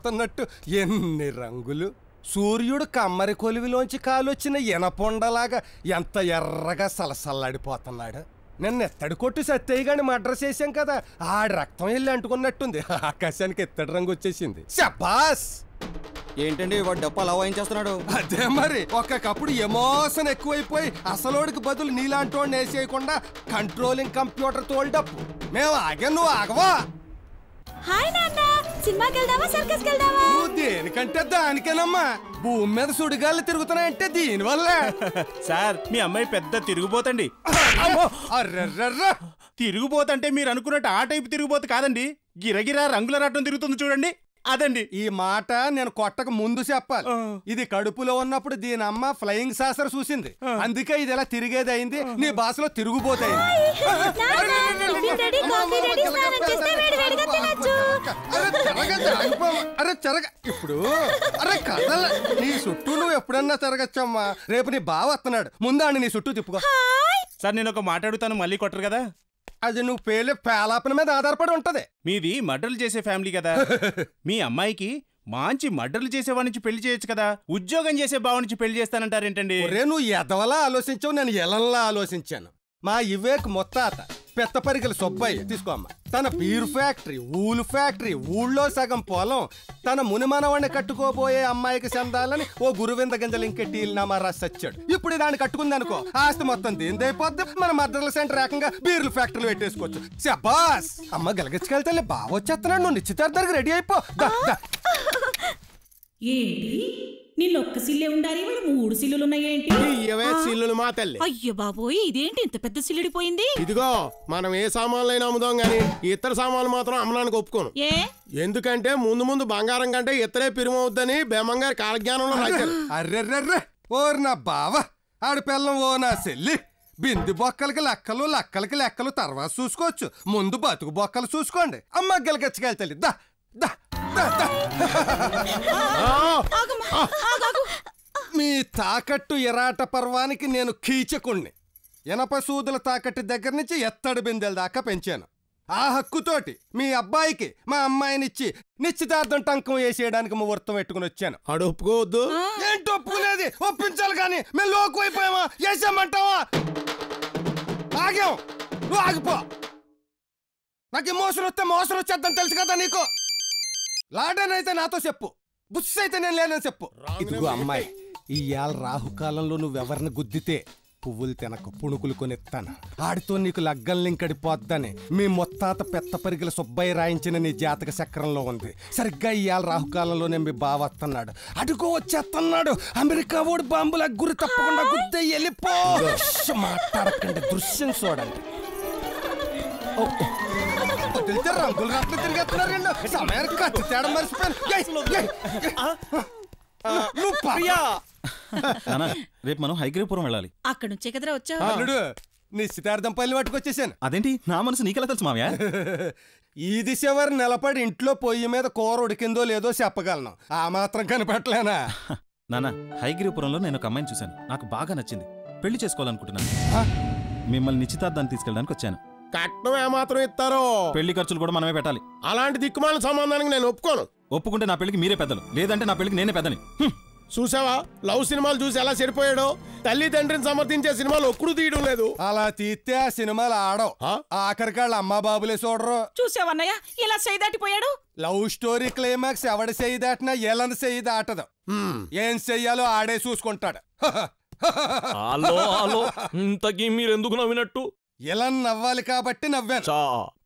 వస్తున్నట్టు ఎన్ని రంగులు. సూర్యుడు కమ్మరి కొలివిలోంచి కాలొచ్చిన ఎనపొండలాగా ఎంత ఎర్రగా సలసల్లాడిపోతున్నాడు. నిన్న ఎత్తడి కొట్టు సత్తయ్య గాని మర్డర్ చేశాం కదా, ఆడి రక్తం వెళ్ళి అంటుకున్నట్టుంది. ఆకాశానికి ఎత్తడి రంగు వచ్చేసింది. శబాస్. ఏంటండి వాడు డప్పు అలా వాయించేస్తున్నాడు? అదే మరి, ఒక్కొక్కప్పుడు ఎమోషన్ ఎక్కువైపోయి అసలోడికి బదులు నీలాంటి వాడిని వేసేయకుండా కంట్రోలింగ్ కంప్యూటర్ తోల్డప్పు. మేము ఆగా, నువ్వు ఆగవా? హాయ్ నాన్న, సినిమాకి వెళ్దామా సర్కస్కి వెళ్దామా? నువ్వు దేనికంటే దానికేనమ్మా. భూమి మీద సుడిగాళ్ళు తిరుగుతున్నాయంటే దీనివల్ల. సార్ మీ అమ్మాయి పెద్ద తిరుగుబోతండి. తిరుగుబోతంటే మీరు అనుకున్నట్టు ఆ టైపు తిరుగుబోతు కాదండి, గిరగిరా రంగుల రాటం తిరుగుతుంది చూడండి, అదండి. ఈ మాట నేను కొట్టక ముందు చెప్పాలి. ఇది కడుపులో ఉన్నప్పుడు దీని అమ్మ ఫ్లయింగ్ సాసర్ చూసింది, అందుకే ఇది ఎలా తిరిగేది అయింది. నీ భాషలో తిరుగుబోతాయి. అరే చెరగ ఇప్పుడు. అరే కదల, నీ చుట్టూ నువ్వు ఎప్పుడన్నా తిరగచ్చమ్మా. రేపు నీ బావ వస్తున్నాడు, ముందు నీ చుట్టూ తిప్పుకో. సార్ నేను ఒక మాట్లాడుతాను, మళ్ళీ కొట్టరు కదా. అది నువ్వు పేలే పేలాపన మీద ఆధారపడి ఉంటది. మీది మర్డర్లు చేసే ఫ్యామిలీ కదా, మీ అమ్మాయికి మంచి మర్డర్లు చేసేవాడి నుంచి పెళ్లి చేయొచ్చు కదా, ఉద్యోగం చేసే బావ నుంచి పెళ్లి చేస్తానంటారేంటండి? నువ్వు ఎదవలా ఆలోచించావు, నేను ఎలంలా ఆలోచించాను. మా ఇవేక్ మొత్తాత పెత్తపరికల సుబ్బయ్య తీసుకోమ్మ, తన బీర్ ఫ్యాక్టరీ, ఊలు ఫ్యాక్టరీ, ఊళ్ళో సగం పొలం, తన మునిమనవాడిని కట్టుకోబోయే అమ్మాయికి చెందాలని ఓ గురువింద గింజలు ఇంకెట్టీలనామా రాసి వచ్చాడు. ఇప్పుడు దాన్ని కట్టుకుంది అనుకో, ఆస్తి మొత్తం దేనిదైపోద్ది. మన మద్రల సెంటర్ ఏకంగా బీర్లు ఫ్యాక్టరీలు పెట్టేసుకోవచ్చు. శబాస్. అమ్మ గలగచ్చుకెళ్తే బాగా వచ్చేస్తున్నాడు, నువ్వు నిశ్చితార్థానికి రెడీ అయిపో. ఏంటి నిన్న ఒక్క సిల్లే ఉండాలి, వాళ్ళు 3 సిల్లులున్నాయేంటి? సిల్లులు మా తల్లి. అయ్యో బాబోయ్, ఇదేంటి ఇంత పెద్ద సిల్లుడిపోయింది? ఇదిగో మనం ఏ సామాన్లైనా అమ్ముదాం గాని ఇతర సామాన్లు మాత్రం అమ్మడానికి ఒప్పుకోను. ఎందుకంటే ముందు ముందు బంగారం కంటే ఇతరే పిరుమవుద్దని బేమంగారు కాలజ్ఞానంలో రాశారు. అర్రెర్రెర్రె, ఓర్ నా బావ, ఆడి పిల్లం ఓ నా చెల్లి. బింది బొక్కలకి లెక్కలు, లెక్కలకి లెక్కలు తర్వాత చూసుకోవచ్చు, ముందు బతుకు బొక్కలు చూసుకోండి. అమ్మ గెలగచ్చకెళ్తాలి. దా దా మీ తాకట్టు ఎరాట పర్వానికి నేను కీచకుణ్ణి. ఎనప సూదుల తాకట్టు దగ్గర నుంచి ఎత్తడి బిందెల దాకా పెంచాను. ఆ హక్కుతోటి మీ అబ్బాయికి మా అమ్మాయినిచ్చి నిశ్చితార్థం టంకం వేసేయడానికి ముహూర్తం పెట్టుకుని వచ్చాను. అడు ఒప్పుకోవద్దు. ఏంటి ఒప్పుకునేది? ఒప్పించాలి కానీ మేము లోకు అయిపోయామా? వేసామంటావా? ఆగాం, నువ్వు ఆగిపో. నాకు మోసం వస్తే మోసం వచ్చేద్దని తెలుసు కదా నీకు. లాడన్ అయితే నాతో చెప్పు, బుస్ అయితే నేను లేనని చెప్పు. ఇదిగో అమ్మాయి, ఇవాళ రాహుకాలంలో నువ్వెవరిని గుద్దితే పువ్వులు తినక పుణుకులు కొనిస్తాను. ఆడితో నీకు లగ్గం లింకడిపోద్దని మీ మొత్తాత పెద్ద పరిగల సుబ్బయ్య రాయించిన నీ జాతక చక్రంలో ఉంది. సరిగ్గా ఇవాళ రాహుకాలంలోనే మీ బావ వస్తున్నాడు, అడుగో వచ్చేస్తున్నాడు. అమెరికా ఓడి బాంబుల గురి తప్పకుండా గుద్దే వెళ్ళిపో. మాట్లాడకండి, దృశ్యం చూడండి. రంగులు రాత్రి తిరిగేస్తున్నారు, సమయానికి కత్తి తేడం మర్చిపోయాను. రేపు మనం హైగ్రీపురం వెళ్ళాలి. అక్కడ నుంచే కదరా వచ్చావు. అల్లుడు, నిశ్చితార్థం పల్లి పట్టుకొచ్చేసాను. అదేంటి నా మనసు నీకెలా తెలుసు మావయ్య? ఈ దిశ వారు నిలబడి ఇంట్లో పొయ్యి మీద కూర ఉడికిందో లేదో చెప్పగలను, ఆ మాత్రం కనిపెట్టలేనా? నాన్న, హైగ్రీపురంలో నేను ఒక అమ్మాయిని చూశాను, నాకు బాగా నచ్చింది, పెళ్లి చేసుకోవాలనుకుంటున్నాను. మిమ్మల్ని నిశ్చితార్థానికి తీసుకెళ్ళడానికి వచ్చాను. కట్నం ఏమాత్రం ఇస్తారో? పెళ్లి ఖర్చులు కూడా మనమే పెట్టాలి. అలాంటి దిక్కుమాల సంబంధానికి నేను ఒప్పుకోను. ఒప్పుకుంటే నా పెళ్లికి మీరే పెద్దలు, లేదంటే నా పెళ్లికి నేనే పెద్దని. చూసావా లవ్ సినిమాలు చూసి ఎలా సరిపోయాడో? తల్లి తండ్రిని సమర్థించే సినిమాలు ఒక్కడు తీయడం లేదు. అలా తీస్తే ఆ సినిమాలు ఆడవు, ఆఖరికి వాళ్ళ అమ్మా బాబులే చూడరు. చూసావన్నయ్య ఇలా చేయి దాటిపోయాడు. లవ్ స్టోరీ క్లైమాక్స్ ఎవడి చెయ్యి దాటినా ఎలని చెయ్యి దాటదు. ఏం చెయ్యాలో ఆడే చూసుకుంటాడు. ఇంతకీ మీరెందుకు నవ్వినట్టు? ఇలా నవ్వాలి కాబట్టి నవ్వాను.